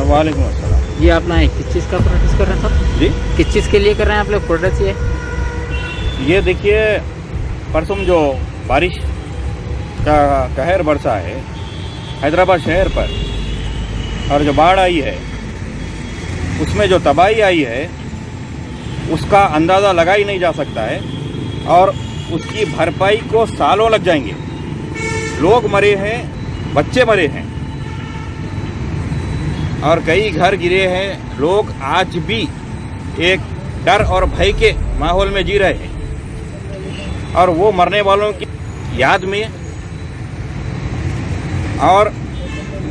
वालेकुम अस्सलाम। ये अपना किस चीज़ का प्रोटेस्ट कर रहे हैं सब? जी, किस चीज़ के लिए कर रहे हैं आप लोग प्रोटेस्ट? ये देखिए, परसों जो बारिश का कहर बरसा है हैदराबाद शहर पर, और जो बाढ़ आई है उसमें जो तबाही आई है उसका अंदाज़ा लगा ही नहीं जा सकता है, और उसकी भरपाई को सालों लग जाएंगे। लोग मरे हैं, बच्चे मरे हैं, और कई घर गिरे हैं। लोग आज भी एक डर और भय के माहौल में जी रहे हैं, और वो मरने वालों की याद में, और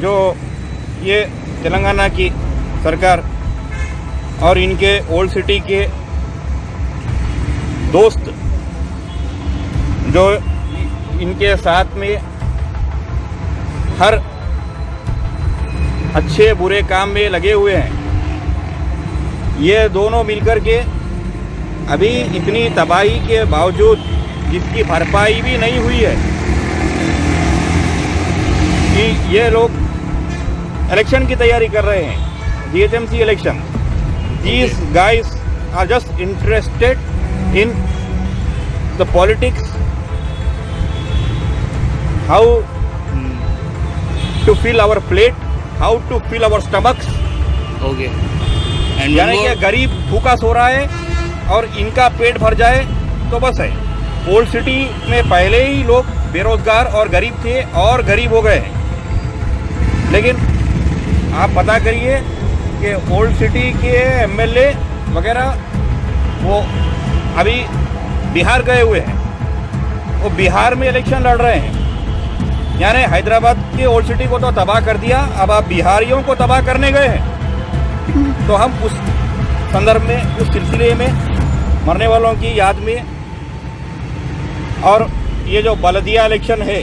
जो ये तेलंगाना की सरकार और इनके ओल्ड सिटी के दोस्त जो इनके साथ में हर अच्छे बुरे काम में लगे हुए हैं, ये दोनों मिलकर के अभी इतनी तबाही के बावजूद जिसकी भरपाई भी नहीं हुई है कि ये लोग इलेक्शन की तैयारी कर रहे हैं, DHMC election. These guys are just interested in the politics, how to fill our plate, how to fill our stomachs। Okay. And यानी कि गरीब भूखा सो रहा है और इनका पेट भर जाए तो बस है। ओल्ड सिटी में पहले ही लोग बेरोजगार और गरीब थे और गरीब हो गए हैं, लेकिन आप पता करिए कि ओल्ड सिटी के MLA वगैरह वो अभी बिहार गए हुए हैं, वो बिहार में इलेक्शन लड़ रहे हैं। यानी हैदराबाद के ओल्ड सिटी को तो तबाह कर दिया, अब आप बिहारियों को तबाह करने गए हैं। तो हम उस संदर्भ में, उस सिलसिले में मरने वालों की याद में, और ये जो बलदिया इलेक्शन है,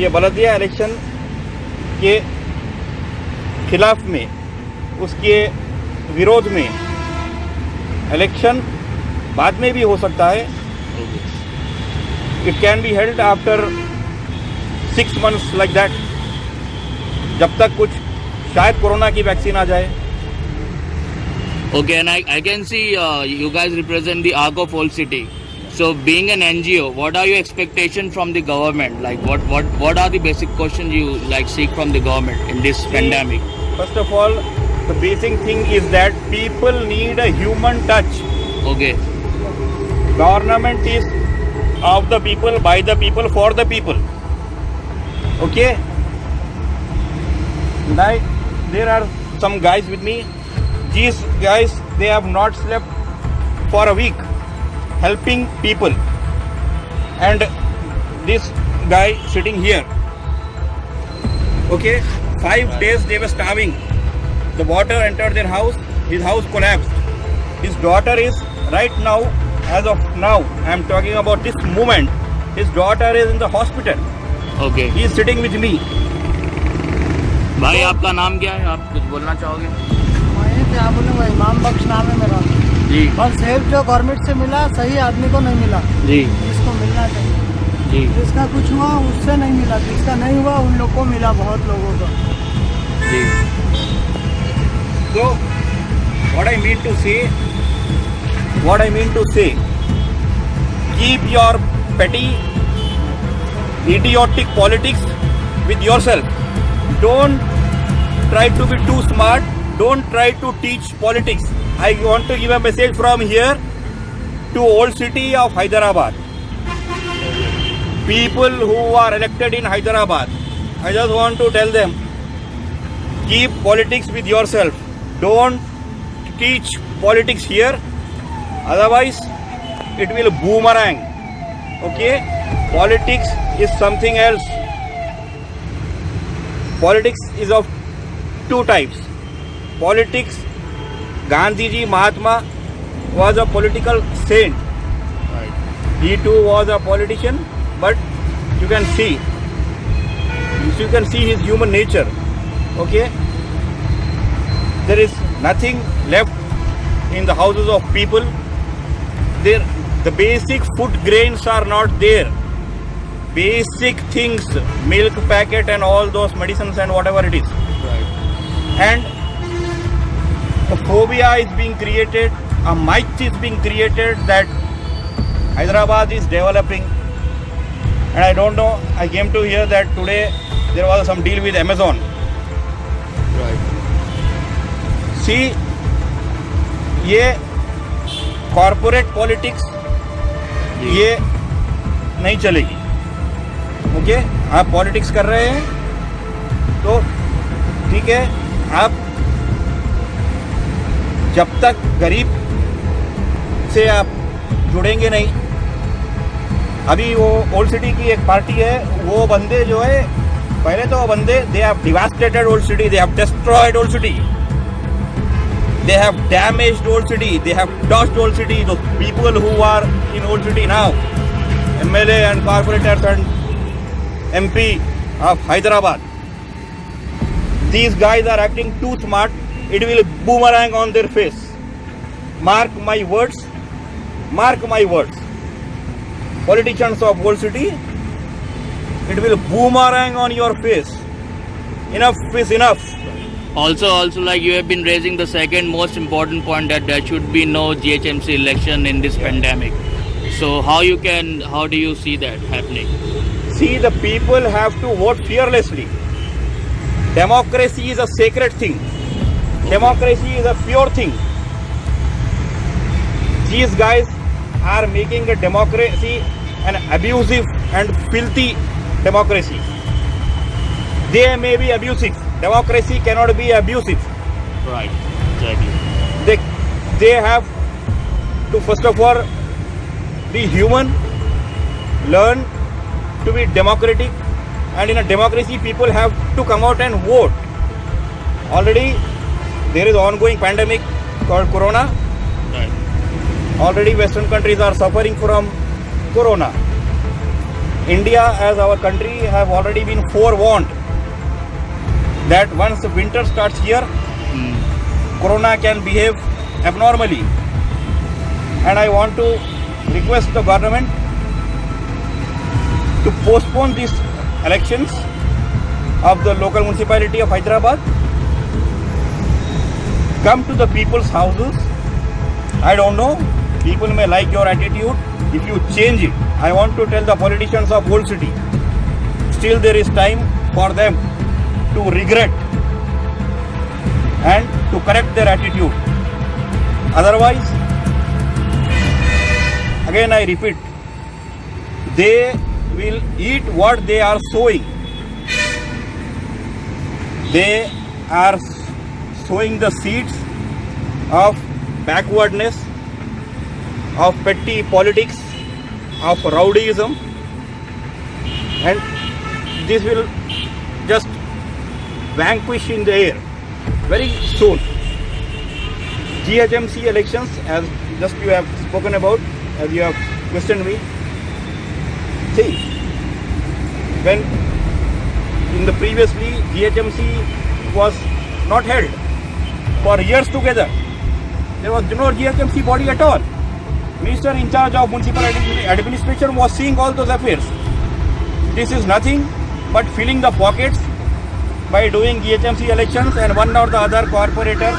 ये बलदिया इलेक्शन के खिलाफ में, उसके विरोध में इलेक्शन बाद में भी हो सकता है। It can be held after 6 months like that, जब तक कुछ शायद कोरोना की वैक्सीन आ जाए। Okay, and I can see you guys represent the ARC of Old City. So, being an NGO, what are your expectations from the government? Like, what are the basic questions you like seek from the government in this pandemic? First of all, the basic thing is that people need a human touch. Okay, Government is of the people, by the people, for the people. Okay? Like, there are some guys with me. These guys, they have not slept for a week helping people. And this guy sitting here, okay, 5 days they were starving. The water entered their house, his house collapsed. His daughter is right now, as of now, I am talking about this moment, his daughter is in the hospital. okay. He is sitting with me. भाई आपका नाम क्या है? आप कुछ बोलना चाहोगे? मैं क्या बोलूँगा, इमाम बख्श नाम है मेरा। जी बस हेल्प जो गवर्नमेंट से मिला, सही आदमी को नहीं मिला, जी जिसको मिलना चाहिए। जी जिसका कुछ हुआ उससे नहीं मिला, जिसका नहीं हुआ उन लोग को मिला, बहुत लोगों को। जी। So, what I mean to say, keep your petty, idiotic politics with yourself. Don't try to be too smart. Don't try to teach politics. I want to give a message from here to old city of Hyderabad. People who are elected in Hyderabad, I just want to tell them, keep politics with yourself. Don't teach politics here, otherwise it will boomerang. Okay? Politics is something else. Politics is of 2 types. Politics, Gandhi ji, Mahatma was a political saint. He too was a politician, but you can see his human nature. Okay? There is nothing left in the houses of people. The basic food grains are not there. Basic things, milk packet and all those medicines and whatever it is. Right. And The phobia is being created, a myth is being created that Hyderabad is developing. And I don't know, I came to hear that today there was some deal with Amazon. Right. See, ये corporate politics ये नहीं चलेगी. Okay, आप politics कर रहे हैं तो ठीक है, आप जब तक गरीब से आप जुड़ेंगे नहीं. अभी वो ओल्ड सिटी की एक पार्टी है, वो बंदे जो है, पहले तो वो बंदे they have devastated old city, they have destroyed old city, they have damaged old city, they have dosed old city. Those people who are in old city now, MLA and corporators and MP of Hyderabad, these guys are acting too smart. It will boomerang on their face. Mark my words, mark my words. Politicians of old city, it will boomerang on your face. Enough is enough. Also, like you have been raising the second most important point, that there should be no GHMC election in this pandemic. So how do you see that happening? See, the people have to vote fearlessly. Democracy is a sacred thing. Democracy is a pure thing. These guys are making a democracy an abusive and filthy democracy. They may be abusive. Democracy cannot be abusive. Right, exactly. They have to first of all be human, learn to be democratic, and in a democracy people have to come out and vote. Already there is ongoing pandemic called Corona. Right. Already Western countries are suffering from Corona. India as our country have already been forewarned that once the winter starts here, Corona can behave abnormally. And I want to request the government to postpone these elections of the local municipality of Hyderabad. Come to the people's houses. I don't know, people may like your attitude. If you change it, I want to tell the politicians of Old City, still there is time for them to regret and to correct their attitude. Otherwise, again I repeat, they will eat what they are sowing. They are sowing the seeds of backwardness, of petty politics, of rowdyism, and this will just vanquish in the air very soon. GHMC elections, as just you have spoken about, as you have questioned me. See, when in the previously GHMC was not held for years together, there was no GHMC body at all. Minister in charge of municipal administration was seeing all those affairs. This is nothing but filling the pockets by doing GHMC elections, and one or the other corporator,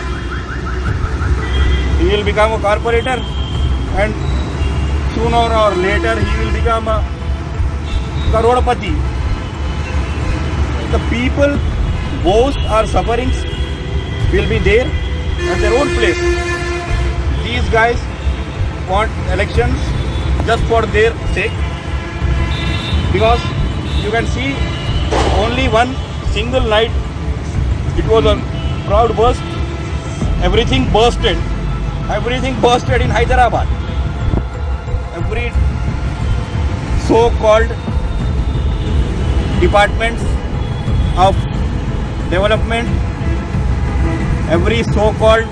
he will become a corporator, and sooner or later he will become a crorepati. The people, woes or sufferings will be there at their own place. These guys want elections just for their sake, because you can see only one single night it was a crowd burst, everything bursted in Hyderabad. Every so-called departments of development, every so-called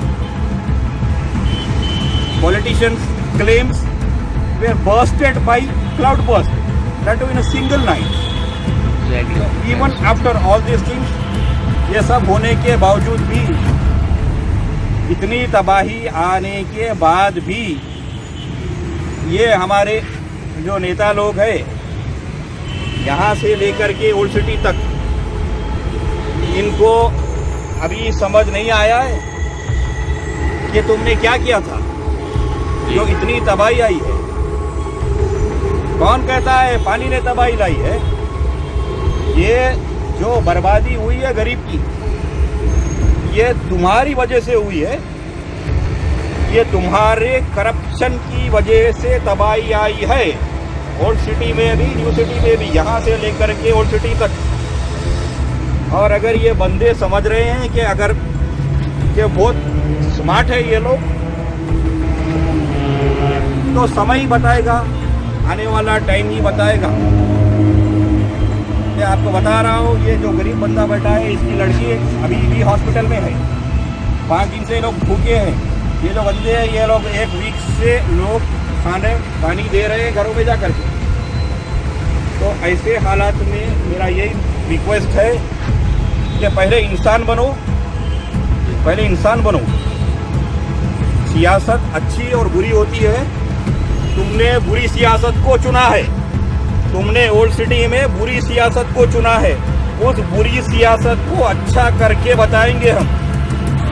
politicians' claims were bursted by cloud burst, that too in a single night. Exactly. Even after all these things, ये सब होने के बावजूद भी, इतनी तबाही आने के बाद भी, ये हमारे जो नेता लोग हैं, यहाँ से लेकर के ओल्ड सिटी तक, इनको अभी समझ नहीं आया है कि तुमने क्या किया था जो इतनी तबाही आई है। कौन कहता है पानी ने तबाही लाई है? ये जो बर्बादी हुई है गरीब की, ये तुम्हारी वजह से हुई है। ये तुम्हारे करप्शन की वजह से तबाही आई है। ओल्ड सिटी में भी, न्यू सिटी में भी, यहाँ से लेकर के ओल्ड सिटी तक। और अगर ये बंदे समझ रहे हैं कि अगर कि बहुत स्मार्ट है ये लोग, तो समय ही बताएगा, आने वाला टाइम ही बताएगा। मैं आपको बता रहा हूँ, ये जो गरीब बंदा बैठा है, इसकी लड़की अभी भी हॉस्पिटल में है। 5 दिन से लोग भूखे हैं। ये जो बंदे हैं, ये लोग 1 वीक से लोग खाने पानी दे रहे हैं घरों में जा करके। तो ऐसे हालात में मेरा यही रिक्वेस्ट है कि पहले इंसान बनो, पहले इंसान बनो। सियासत अच्छी और बुरी होती है। तुमने बुरी सियासत को चुना है। तुमने ओल्ड सिटी में बुरी सियासत को चुना है। उस बुरी सियासत को अच्छा करके बताएंगे हम।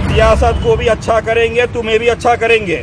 सियासत को भी अच्छा करेंगे, तुम्हें भी अच्छा करेंगे।